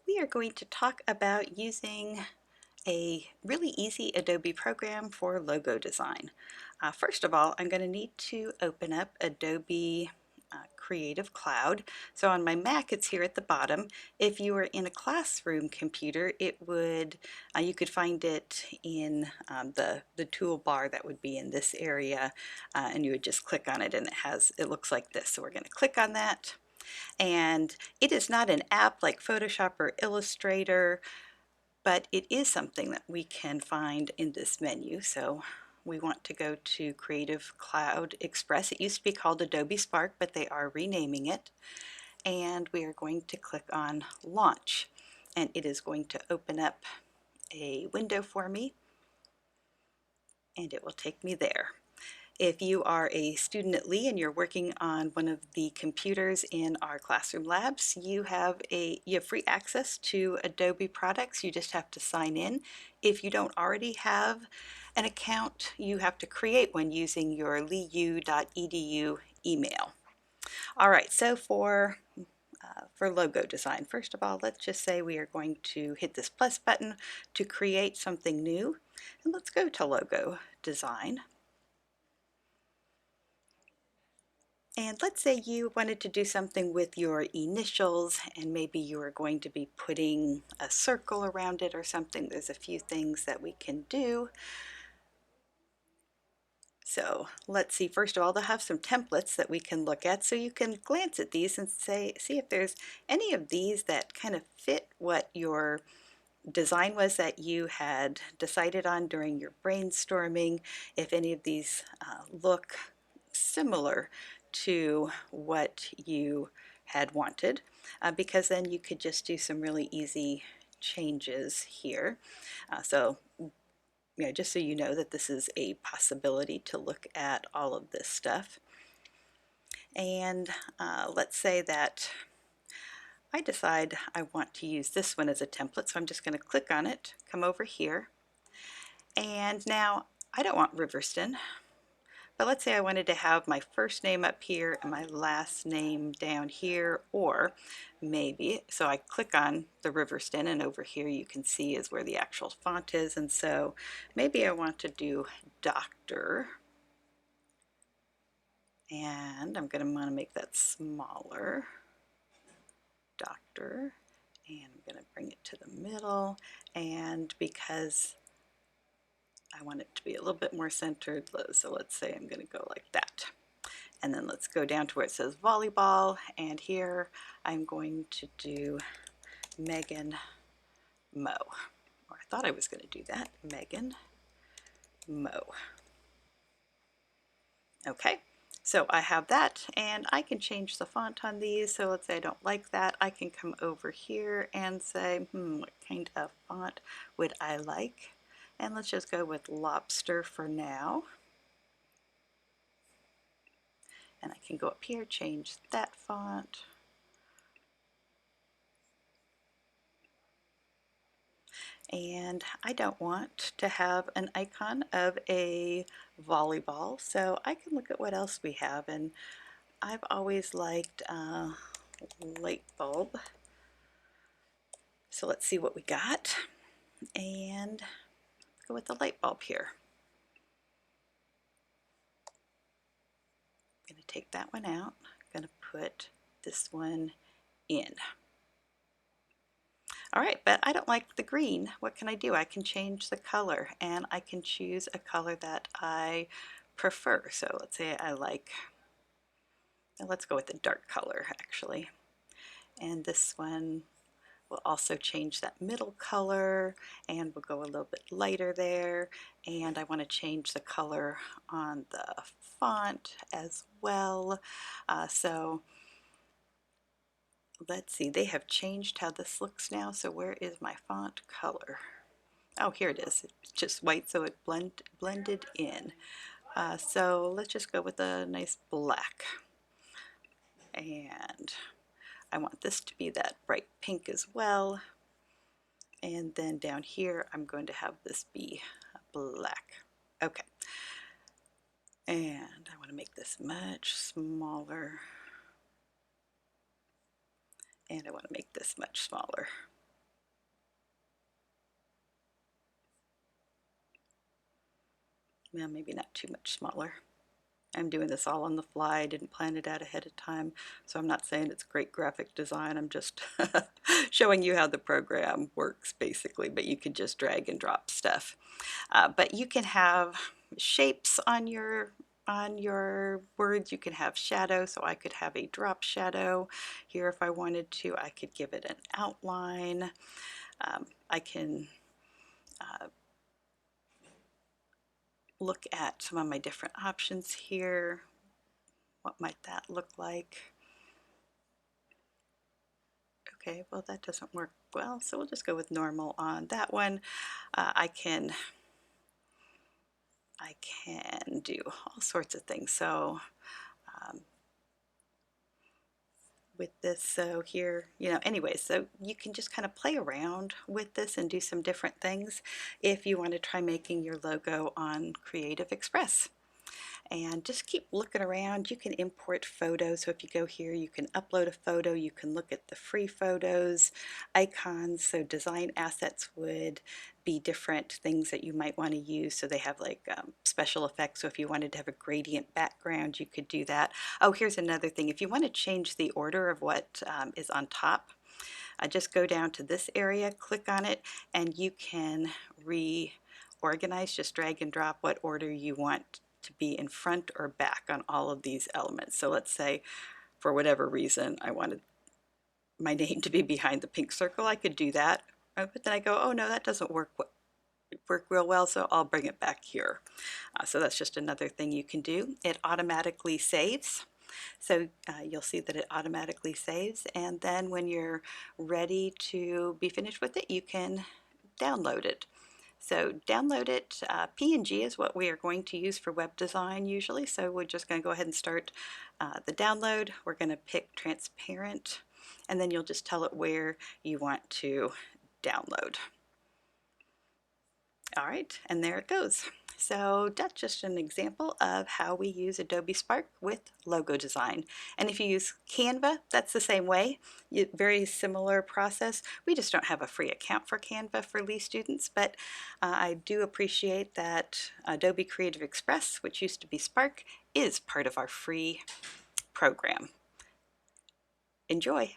we are going to talk about using a really easy Adobe program for logo design. First of all, I'm going to need to open up Adobe Creative Cloud. So on my Mac, it's here at the bottom. If you were in a classroom computer, it would you could find it in the toolbar that would be in this area, and you would just click on it, and it looks like this. So we're going to click on that. And it is not an app like Photoshop or Illustrator, but it is something that we can find in this menu. So we want to go to Creative Cloud Express. It used to be called Adobe Spark, but they are renaming it. And we are going to click on Launch. And it is going to open up a window for me, and it will take me there. If you are a student at Lee and you're working on one of the computers in our classroom labs, you have free access to Adobe products. You just have to sign in. If you don't already have an account, you have to create one using your leeu.edu email. All right, so for logo design, first of all, let's just say we are going to hit this plus button to create something new. And let's go to logo design. And let's say you wanted to do something with your initials, and maybe you are going to be putting a circle around it or something. There's a few things that we can do. So let's see, first of all, they'll have some templates that we can look at, so you can glance at these and see if there's any of these that kind of fit what your design was that you had decided on during your brainstorming, if any of these look similar to what you had wanted, because then you could just do some really easy changes here. Just so you know that this is a possibility to look at all of this stuff. And let's say that I decide I want to use this one as a template, so I'm just going to click on it, come over here, and now I don't want Riverston, but let's say I wanted to have my first name up here and my last name down here, or maybe, so I click on the Riverston, and over here you can see is where the actual font is, and so maybe I want to do Doctor, and I'm going to want to make that smaller, Doctor. And I'm going to bring it to the middle, and because I want it to be a little bit more centered, so let's say I'm going to go like that. And then let's go down to where it says volleyball, and here I'm going to do Megan Mo. Or I thought I was going to do that, Megan Mo. Okay, so I have that, and I can change the font on these. So let's say I don't like that. I can come over here and say, what kind of font would I like? And let's just go with Lobster for now. And I can go up here, change that font. And I don't want to have an icon of a volleyball, so I can look at what else we have. And I've always liked light bulb. So let's see what we got, and go with the light bulb here. I'm going to take that one out. I'm going to put this one in. All right, but I don't like the green. What can I do? I can change the color, and I can choose a color that I prefer. So let's say I like, let's go with the dark color actually. And this one will also change that middle color, and we'll go a little bit lighter there. And I want to change the color on the font as well. So let's see, they have changed how this looks now. So where is my font color? Oh, here it is. It's just white, so it blended in. So let's just go with a nice black. And I want this to be that bright pink as well. And then down here, I'm going to have this be black. Okay. And I want to make this much smaller. And I want to make this much smaller. well, maybe not too much smaller. I'm doing this all on the fly. I didn't plan it out ahead of time, so I'm not saying it's great graphic design. I'm just showing you how the program works basically, but you can just drag and drop stuff. But you can have shapes on your words. You can have shadow, so I could have a drop shadow here if I wanted to. I could give it an outline. I can look at some of my different options here. What might that look like? Okay, well that doesn't work well, so we'll just go with normal on that one. I can do all sorts of things. So with this, so here, anyway, so you can just kind of play around with this and do some different things if you want to try making your logo on Creative Express. And just keep looking around. You can import photos. So if you go here, you can upload a photo. You can look at the free photos, icons. So design assets would be different things that you might want to use. So they have like special effects. So if you wanted to have a gradient background, you could do that. Oh, here's another thing. If you want to change the order of what is on top, just go down to this area, click on it, and you can reorganize. Just drag and drop what order you want to be in front or back on all of these elements. So let's say for whatever reason I wanted my name to be behind the pink circle, I could do that. But then I go, oh no, that doesn't work real well, so I'll bring it back here. So that's just another thing you can do. It automatically saves. So you'll see that it automatically saves, and then when you're ready to be finished with it, you can download it. So download it. PNG is what we are going to use for web design usually, so we're just going to go ahead and start the download. We're going to pick transparent, and then you'll just tell it where you want to download. All right, and there it goes. So that's just an example of how we use Adobe Spark with logo design. And if you use Canva, that's the same way. Very similar process. We just don't have a free account for Canva for Lee students, but I do appreciate that Adobe Creative Express, which used to be Spark, is part of our free program. Enjoy!